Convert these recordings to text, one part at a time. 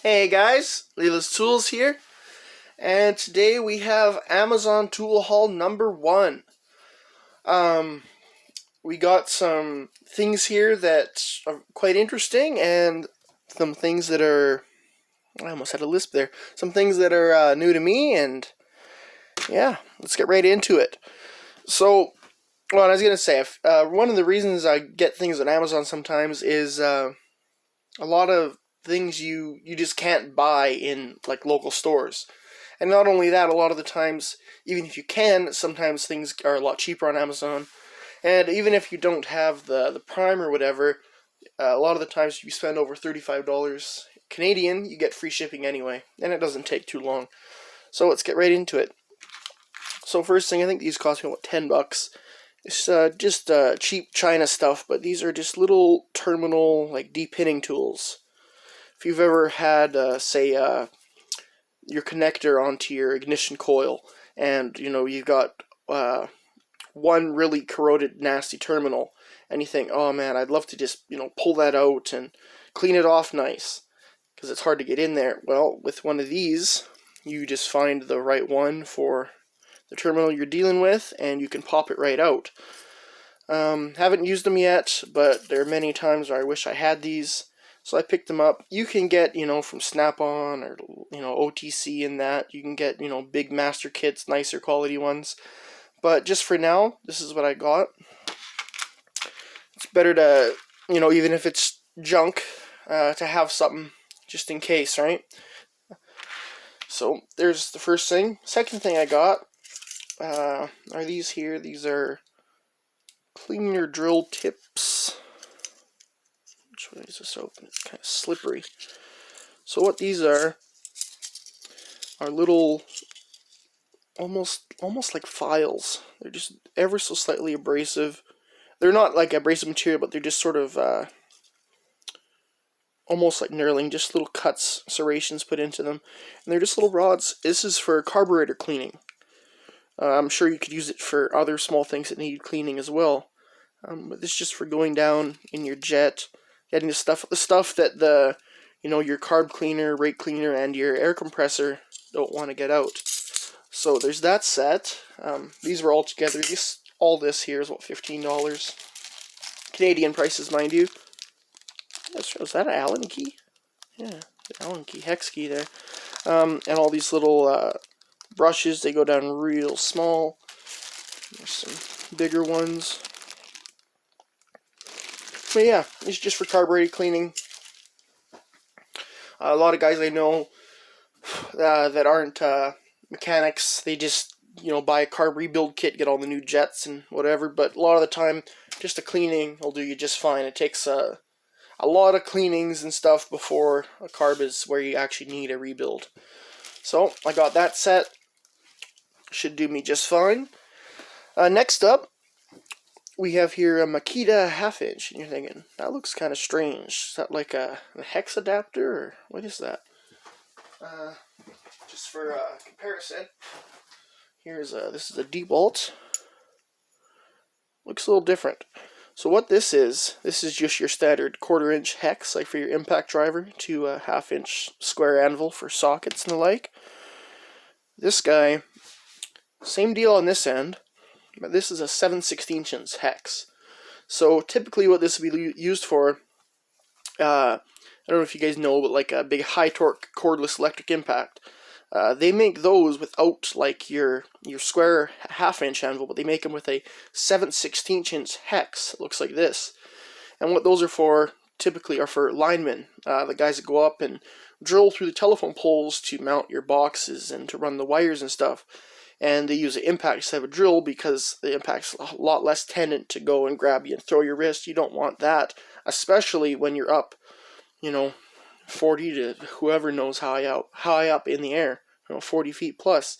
Hey guys, Leela's Tools here, and today we have Amazon Tool Haul number 1. Um, we got some things here that are quite interesting, and some things that are, I almost had a lisp there, some things that are new to me, and yeah, let's get right into it. So, well, I was going to say, one of the reasons I get things on Amazon sometimes is a lot of things you just can't buy in like local stores. And not only that, a lot of the times, even if you can, sometimes things are a lot cheaper on Amazon. And even if you don't have the Prime or whatever, a lot of the times if you spend over $35 Canadian, you get free shipping anyway, and it doesn't take too long. So let's get right into it. So first thing, I think these cost me about $10. It's just cheap China stuff, but these are just little terminal like depinning tools. If you've ever had, say, your connector onto your ignition coil, and you've got one really corroded, nasty terminal, and you think, oh man, I'd love to just pull that out and clean it off nice, because it's hard to get in there. Well, with one of these, you just find the right one for the terminal you're dealing with, and you can pop it right out. Haven't used them yet, but there are many times where I wish I had these. So I picked them up. You can get, from Snap-on or, OTC in that. You can get, big master kits, nicer quality ones. But just for now, this is what I got. It's better to, even if it's junk, to have something just in case, right? So there's the first thing. Second thing I got are these here. These are cleaner drill tips. Which way is this open? It's kind of slippery. So what these are little, almost like files. They're just ever so slightly abrasive. They're not like abrasive material, but they're just sort of almost like knurling, just little cuts, serrations put into them. And they're just little rods. This is for carburetor cleaning. I'm sure you could use it for other small things that need cleaning as well. But this is just for going down in your jet, getting the stuff that your carb cleaner, rate cleaner, and your air compressor don't want to get out. So there's that set. These were all together. All this here is what, $15 Canadian prices, mind you. Was that an Allen key? Yeah, the Allen key, hex key there. And all these little brushes, they go down real small. There's some bigger ones. But yeah, it's just for carburetor cleaning. A lot of guys I know that aren't mechanics, they just buy a carb rebuild kit, get all the new jets and whatever. But a lot of the time, just a cleaning will do you just fine. It takes a lot of cleanings and stuff before a carb is where you actually need a rebuild. So I got that set. Should do me just fine. Next up, we have here a Makita 1/2 inch, and you're thinking, that looks kind of strange. Is that like a hex adapter, or what is that? Just for comparison, this is a DeWalt. Looks a little different. So what this is just your standard 1/4 inch hex, like for your impact driver, to a 1/2 inch square anvil for sockets and the like. This guy, same deal on this end, but this is a 7/16 hex. So typically what this would be used for, I don't know if you guys know, but like a big high torque cordless electric impact. They make those without like your square 1/2 inch anvil, but they make them with a 7/16 hex. It looks like this. And what those are for typically are for linemen, the guys that go up and drill through the telephone poles to mount your boxes and to run the wires and stuff. And they use an impact instead of a drill because the impact's a lot less tendent to go and grab you and throw your wrist. You don't want that, especially when you're up, 40 to whoever knows high up in the air, 40 feet plus.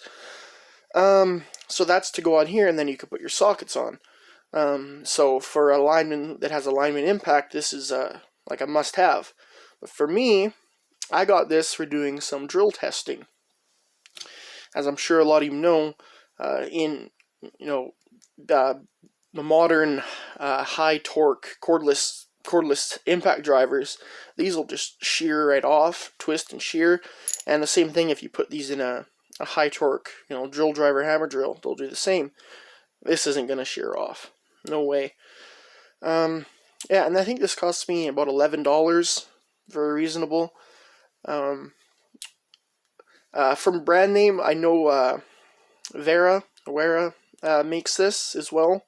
So that's to go on here, and then you can put your sockets on. So for a lineman that has a lineman impact, this is like a must-have. But for me, I got this for doing some drill testing. As I'm sure a lot of you know, in the modern high torque cordless cordless impact drivers, these will just shear right off, twist and shear. And the same thing if you put these in a high torque, drill driver hammer drill, they'll do the same. This isn't going to shear off. No way. Yeah, and I think this cost me about $11. Very reasonable. From brand name, I know Wera makes this as well.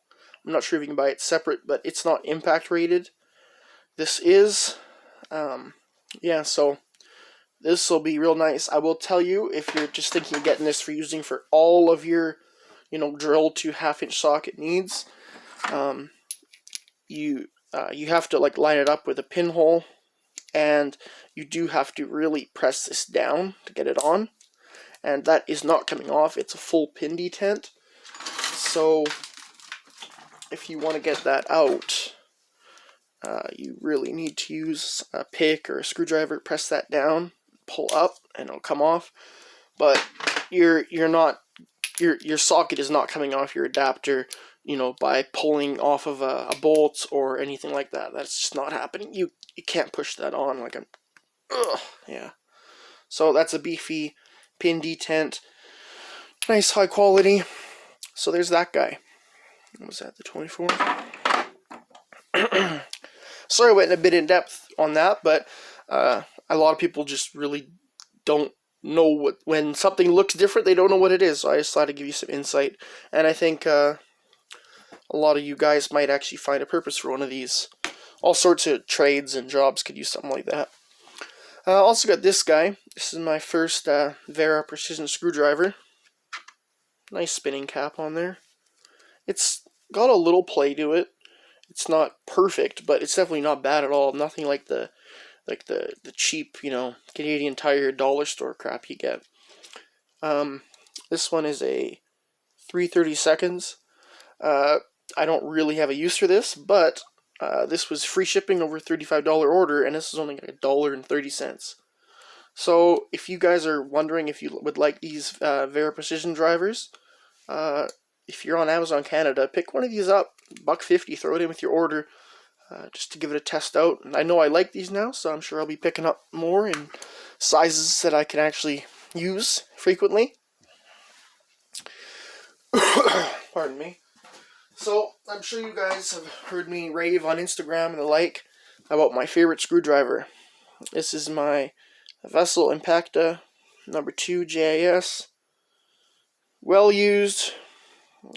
I'm not sure if you can buy it separate, but it's not impact rated. This is. Yeah, so this will be real nice. I will tell you, if you're just thinking of getting this for using for all of your, drill to 1/2-inch socket needs, you have to line it up with a pinhole, and you do have to really press this down to get it on, and that is not coming off. It's a full pin detent, so if you want to get that out, you really need to use a pick or a screwdriver, press that down, pull up, and it'll come off. But your socket is not coming off your adapter, by pulling off of a bolt or anything like that. That's just not happening. You can't push that on like yeah. So that's a beefy pin detent, nice high quality. So there's that guy. What was that, the 24? Sorry I went a bit in depth on that, but a lot of people just really don't know when something looks different, they don't know what it is. So I just thought to give you some insight, and I think a lot of you guys might actually find a purpose for one of these. All sorts of trades and jobs could use something like that. Also got this guy. This is my first Wera precision screwdriver. Nice spinning cap on there. It's got a little play to it. It's not perfect, but it's definitely not bad at all. Nothing like the cheap, Canadian Tire dollar store crap you get. This one is a 3/32. I don't really have a use for this, but this was free shipping over a $35 order, and this is only like $1.30. So if you guys are wondering if you would like these Wera precision drivers, if you're on Amazon Canada, pick one of these up, $1.50, throw it in with your order, just to give it a test out. And I know I like these now, so I'm sure I'll be picking up more in sizes that I can actually use frequently. Pardon me. So, I'm sure you guys have heard me rave on Instagram and the like about my favorite screwdriver. This is my Vessel Impacta number 2 JIS. Well used.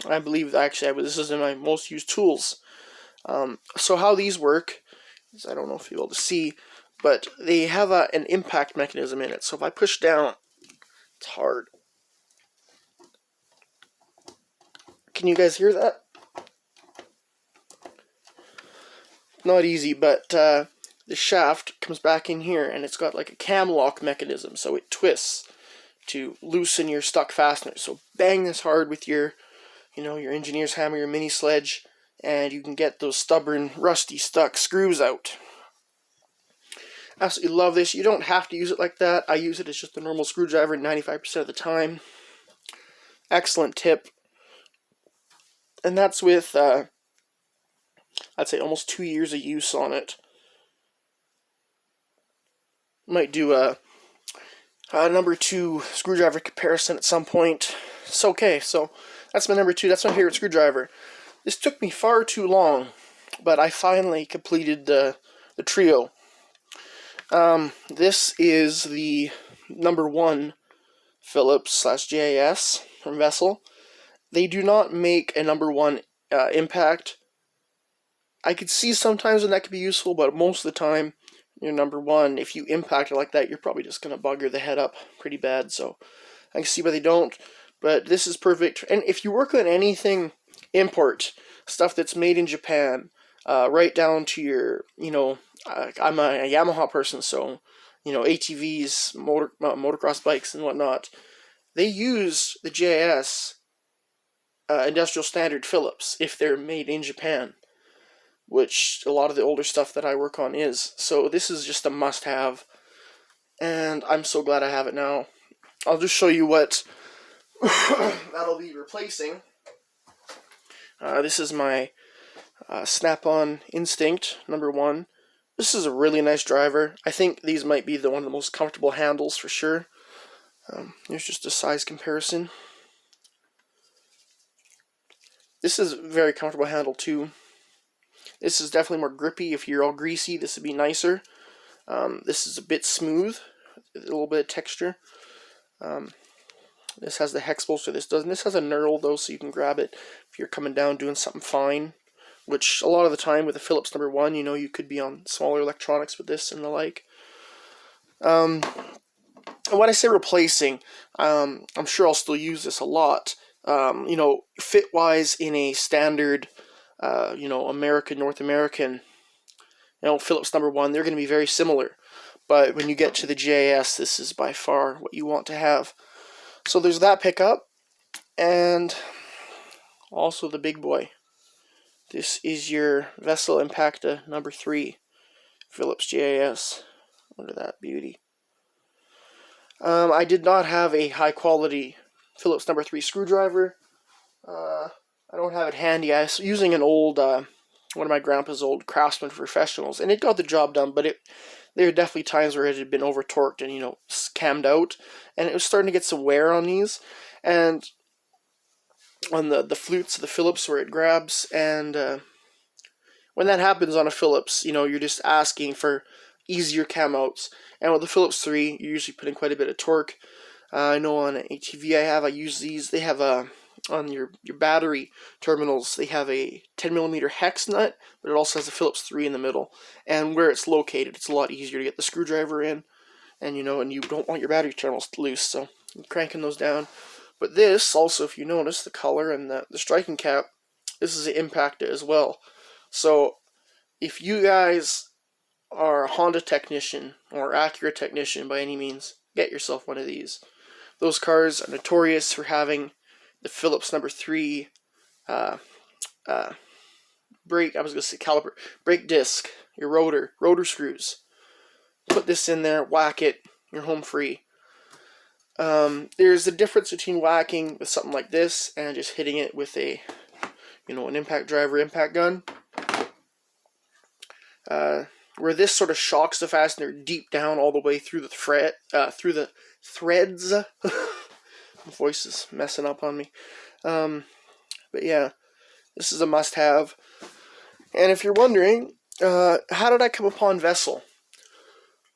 I believe actually this is in my most used tools. So how these work is, I don't know if you'll be able to see, but they have an impact mechanism in it. So if I push down, it's hard. Can you guys hear that? Not easy, but the shaft comes back in here, and it's got like a cam lock mechanism, so it twists to loosen your stuck fasteners. So bang this hard with your, your engineer's hammer, your mini sledge, and you can get those stubborn, rusty, stuck screws out. Absolutely love this. You don't have to use it like that. I use it as just a normal screwdriver 95% of the time. Excellent tip. And that's with, I'd say almost 2 years of use on it. Might do a number 2 screwdriver comparison at some point. It's okay. So that's my number 2. That's my favorite screwdriver. This took me far too long, but I finally completed the trio. This is the number 1 Phillips / JIS from Vessel. They do not make a number 1 impact. I could see sometimes when that could be useful, but most of the time, your number 1, if you impact it like that, you're probably just going to bugger the head up pretty bad. So I can see why they don't, but this is perfect. And if you work on anything import, stuff that's made in Japan, right down to your, I'm a Yamaha person, so, ATVs, motocross bikes and whatnot, they use the JIS industrial standard Phillips if they're made in Japan, which a lot of the older stuff that I work on is. So this is just a must-have, and I'm so glad I have it now. I'll just show you what that'll be replacing. This is my Snap-on Instinct number 1. This is a really nice driver. I think these might be one of the most comfortable handles for sure. Here's just a size comparison. This is a very comfortable handle too. This is definitely more grippy. If you're all greasy, this would be nicer. This is a bit smooth, a little bit of texture. This has the hex bolster, this doesn't. This has a knurl though, so you can grab it if you're coming down doing something fine. Which a lot of the time with the Philips number 1, you could be on smaller electronics with this and the like. And when I say replacing, I'm sure I'll still use this a lot. Fit-wise in a standard, North American, Philips number 1, they're going to be very similar. But when you get to the GIS, this is by far what you want to have. So there's that pickup, and also the big boy. This is your Vessel Impacta number 3, Philips GIS. Look at that beauty. I did not have a high quality Philips number 3 screwdriver. I don't have it handy. I was using an old, one of my grandpa's old Craftsman Professionals, and it got the job done, but there were definitely times where it had been over torqued and, cammed out, and it was starting to get some wear on these, and on the flutes of the Philips where it grabs, and when that happens on a Philips, you're just asking for easier cam outs. And with the Philips 3, you're usually putting quite a bit of torque. I know on an ATV I use these. They have on your battery terminals, they have a 10mm hex nut, but it also has a Philips 3 in the middle. And where it's located, it's a lot easier to get the screwdriver in, and and you don't want your battery terminals loose, so I'm cranking those down. But this, also, if you notice, the color and the striking cap, this is an Impacta as well. So, if you guys are a Honda technician or Acura technician by any means, get yourself one of these. Those cars are notorious for having the Philips number 3 brake disc, your rotor screws. Put this in there, whack it, you're home free. There's a difference between whacking with something like this and just hitting it with an impact driver impact gun. Where this sort of shocks the fastener deep down all the way through the threads. My voice is messing up on me. But yeah, this is a must-have. And if you're wondering, how did I come upon Vessel?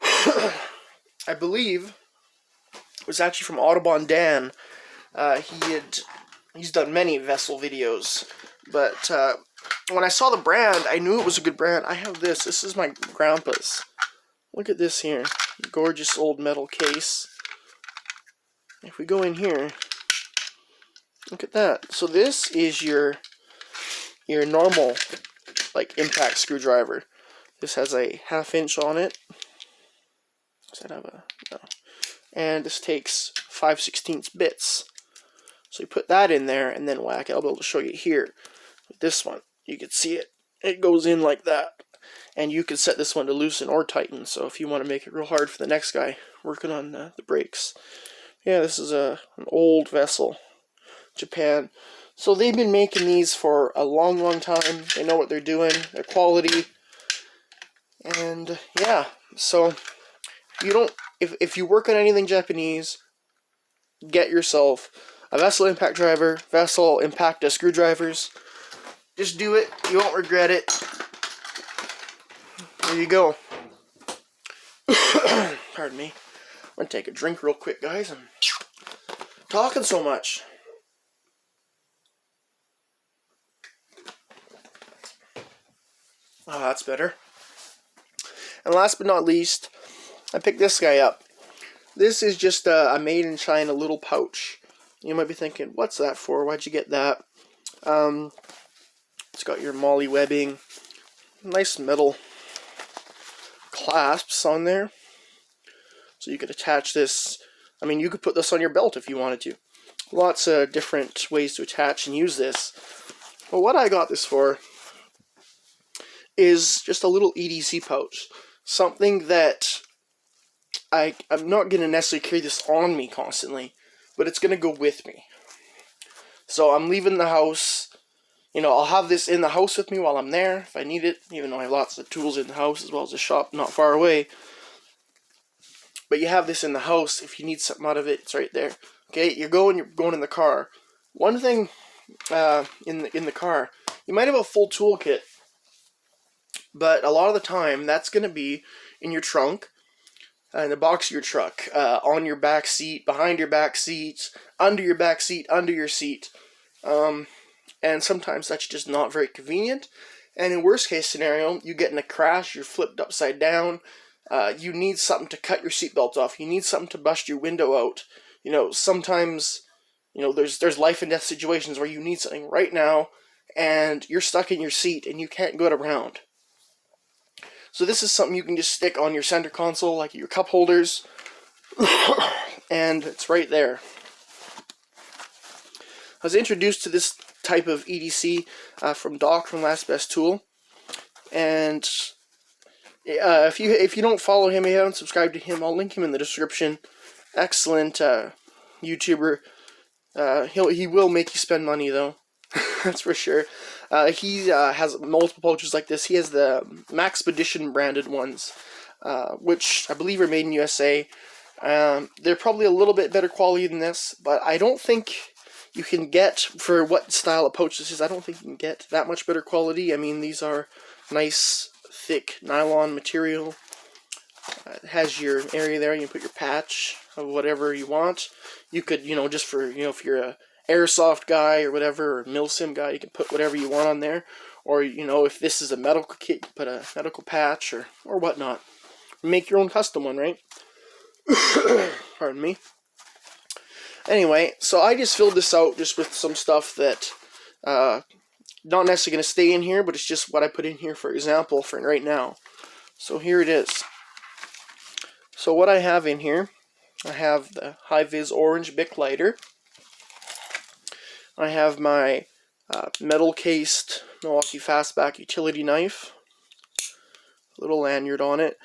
I believe it was actually from Audubon Dan. He's done many Vessel videos, but when I saw the brand, I knew it was a good brand. I have this. This is my grandpa's. Look at this here. Gorgeous old metal case. If we go in here, look at that. So this is your normal, impact screwdriver. This has a 1/2 inch on it. Does that have a... No. And this takes 5/16 bits. So you put that in there and then whack it. I'll be able to show you here. With this one, you can see it. It goes in like that. And you can set this one to loosen or tighten. So if you want to make it real hard for the next guy working on the brakes. Yeah, this is an old Vessel, Japan. So they've been making these for a long, long time. They know what they're doing. Their quality. And yeah, so if you work on anything Japanese, get yourself a Vessel impact driver, Vessel Impacta screwdrivers. Just do it. You won't regret it. There you go. Pardon me. I'm going to take a drink real quick, guys. I'm talking so much. Oh, that's better. And last but not least, I picked this guy up. This is just a made in China little pouch. You might be thinking, what's that for? Why'd you get that? It's got your MOLLE webbing, nice metal clasps on there. So you could attach this. I mean, you could put this on your belt if you wanted to. Lots of different ways to attach and use this. But what I got this for is just a little EDC pouch. Something that I'm not going to necessarily carry this on me constantly, but it's going to go with me. So I'm leaving the house, I'll have this in the house with me while I'm there if I need it, even though I have lots of tools in the house as well as a shop not far away. But you have this in the house. If you need something out of it, it's right there. Okay, you're going in the car. One thing in the car, you might have a full toolkit, but a lot of the time that's going to be in your trunk, in the box of your truck, on your back seat, behind your back seat, under your back seat, under your seat. And sometimes that's just not very convenient. And in worst case scenario, you get in a crash, you're flipped upside down, you need something to cut your seatbelt off, you need something to bust your window out. Sometimes, there's life and death situations where you need something right now, and you're stuck in your seat and you can't get around. So this is something you can just stick on your center console, like your cup holders, and it's right there. I was introduced to this type of EDC from Doc from Last Best Tool, and if you don't follow him, if you haven't subscribed to him, I'll link him in the description. Excellent YouTuber. He will make you spend money though, that's for sure. He has multiple pouches like this. He has the Maxpedition branded ones, which I believe are made in USA. They're probably a little bit better quality than this, but I don't think you can get, for what style of pouch this is, I don't think you can get that much better quality. I mean, these are nice, thick nylon material. It has your area there. You can put your patch of whatever you want. You could, just for, if you're a airsoft guy or whatever, or milsim guy, you can put whatever you want on there. Or, if this is a medical kit, you can put a medical patch or whatnot. Make your own custom one, right? Pardon me. Anyway, so I just filled this out just with some stuff that not necessarily going to stay in here, but it's just what I put in here for example for right now. So here it is. So what I have in here, I have the high-vis orange Bic lighter. I have my metal-cased Milwaukee Fastback utility knife. Little lanyard on it.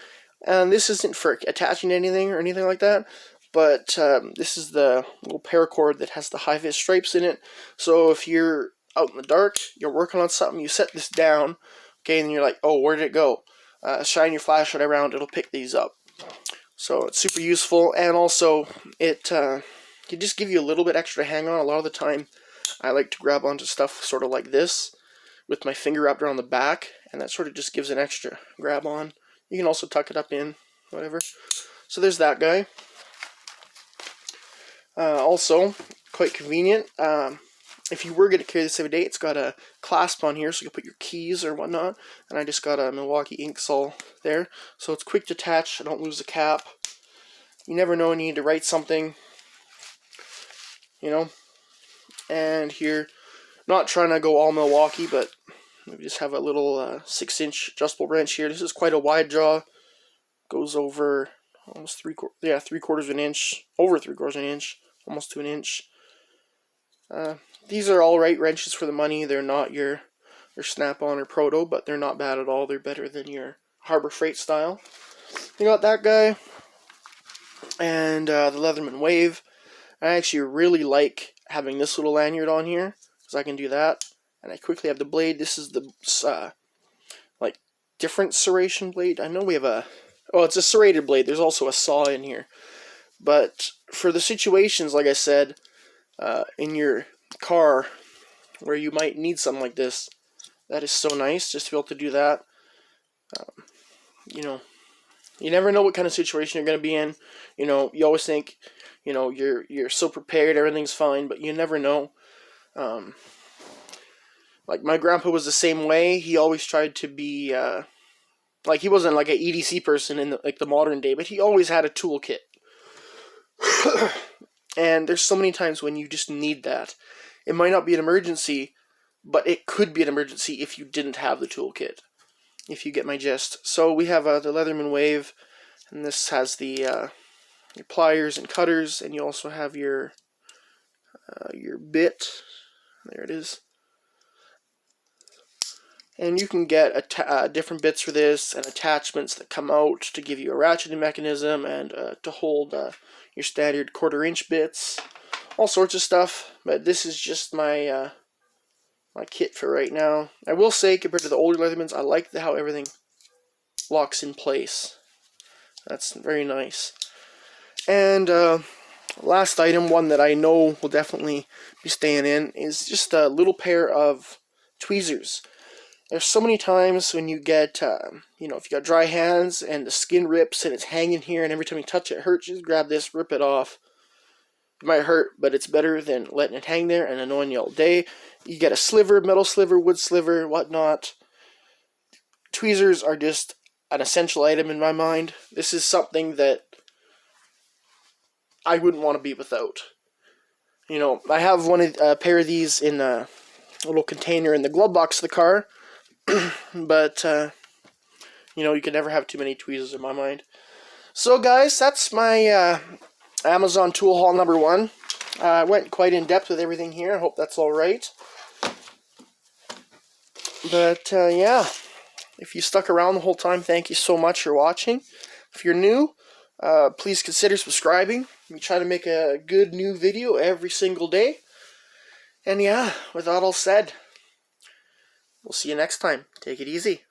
And this isn't for attaching anything or anything like that, but this is the little paracord that has the high-vis stripes in it. So if you're out in the dark, you're working on something, you set this down, okay, and you're like, oh, where did it go? Shine your flashlight around, it'll pick these up. So it's super useful, and also it can just give you a little bit extra hang on. A lot of the time, I like to grab onto stuff sort of like this with my finger wrapped around the back, and that sort of just gives an extra grab on. You can also tuck it up in, whatever. So there's that guy. Also, quite convenient. If you were going to carry this every day, it's got a clasp on here, so you can put your keys or whatnot. And I just got a Milwaukee Inksol there, so it's quick to attach. I don't lose the cap. You never know when you need to write something, And here, not trying to go all Milwaukee, but we just have a little 6-inch adjustable wrench here. This is quite a wide jaw. Goes over almost 3/4 of an inch, over 3/4 of an inch, almost to an inch. These are all right wrenches for the money. They're not your Snap-on or Proto, but they're not bad at all. They're better than your Harbor Freight style. You got that guy, and the Leatherman Wave. I actually really like having this little lanyard on here, because I can do that. And I quickly have the blade. This is the different serration blade. I know we have it's a serrated blade. There's also a saw in here. But for the situations, like I said, in your car where you might need something like this, that is so nice just to be able to do that. You never know what kind of situation you're going to be in. You always think, you're so prepared, everything's fine, but you never know. Like my grandpa was the same way. He always tried to be he wasn't like an EDC person in the modern day, but he always had a toolkit. And there's so many times when you just need that. It might not be an emergency, but it could be an emergency if you didn't have the toolkit. If you get my gist. So we have the Leatherman Wave, and this has the your pliers and cutters, and you also have your bit. There it is. And you can get different bits for this and attachments that come out to give you a ratcheting mechanism and to hold your standard 1/4-inch bits, all sorts of stuff. But this is just my my kit for right now. I will say, compared to the older Leathermans, I like how everything locks in place. That's very nice. And last item, one that I know will definitely be staying in, is just a little pair of tweezers. There's so many times when you get, if you got dry hands and the skin rips and it's hanging here, and every time you touch it, it hurts. Just grab this, rip it off. It might hurt, but it's better than letting it hang there and annoying you all day. You get a sliver, metal sliver, wood sliver, whatnot. Tweezers are just an essential item in my mind. This is something that I wouldn't want to be without. I have a pair of these in a little container in the glove box of the car, but you can never have too many tweezers in my mind. So guys, that's my Amazon tool haul number 1. I went quite in depth with everything here. I hope that's alright. But yeah, if you stuck around the whole time, thank you so much for watching. If you're new, please consider subscribing. We try to make a good new video every single day. And yeah, with that all said, we'll see you next time. Take it easy.